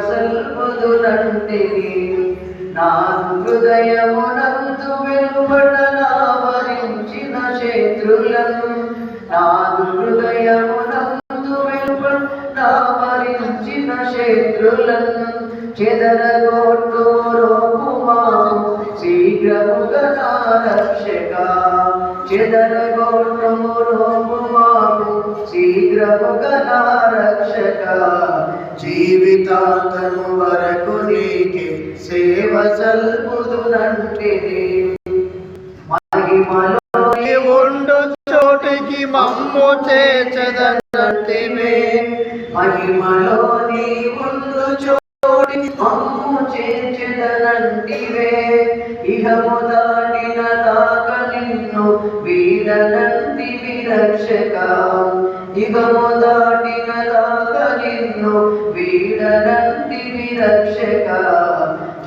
సల్పుదునంటిని నా హృదయమునందు వెలువట నావరించిన శత్రులను నా హృదయమునందు వెలువట నావరించిన శత్రులను చెదరగొట్టు రోపుమాము శీఘ్రముగా నా రక్షక చెదరగొట్టు రోపుమాము శీఘ్రముగా నా రక్షక జీవితాంతము వరకు నీకే సేవ సల్పుదునంటిని మహిమలో ఉండు చోటికి మమ్ము చేర్చదనంటివే మహిమలో నీ ఉండు చోటికి మమ్ము చేర్చదనంటివే ఇహము దాటిన దాకా నిన్ను వీడనంటివి రక్షక ఇహము దాటిన దాకా నిన్ను వీడనంటివి రక్షక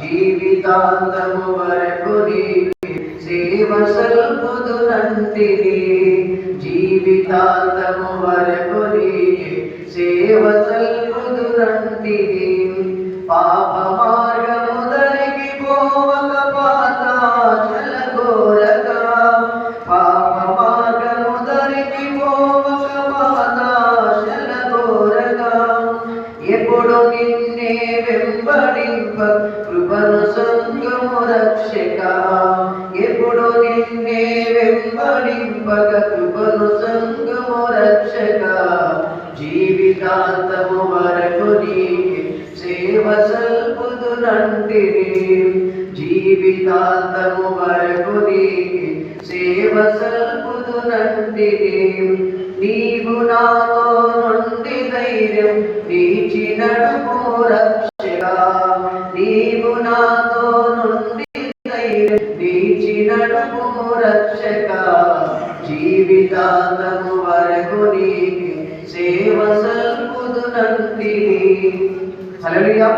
జీవితాంతము వరకు నీకే సేవ సల్పుదునంటిని జీవితాంతము వరకు నీకే సేవ సల్పుదునంటిని పాప మార్గము దరికి పోవక పాతాళ ఘోరగా పాప మార్గము దరికి పోవక పాతాళ ఘోరగా ఎప్పుడు నిన్నే వెంబడింప కృపను సంగము రక్షక ఎప్పుడు నిన్నే వెంబడింపక కృపను సంగము రక్షక జీవితాంతము వరకు నీకే సేవ సల్పుదునంటిని జీవితాంతము వరకు నీకే సేవ సల్పుదునంటిని నీవు నాతో నుండి ధైర్యం నీచి నడుపు రక్షక నీవు నాతో నుండి ధైర్యం నీచి నడుపు రక్షక జీవితాంతము వరకు నీకే సేవ సల్పుదునంటిని హల్లెలూయా.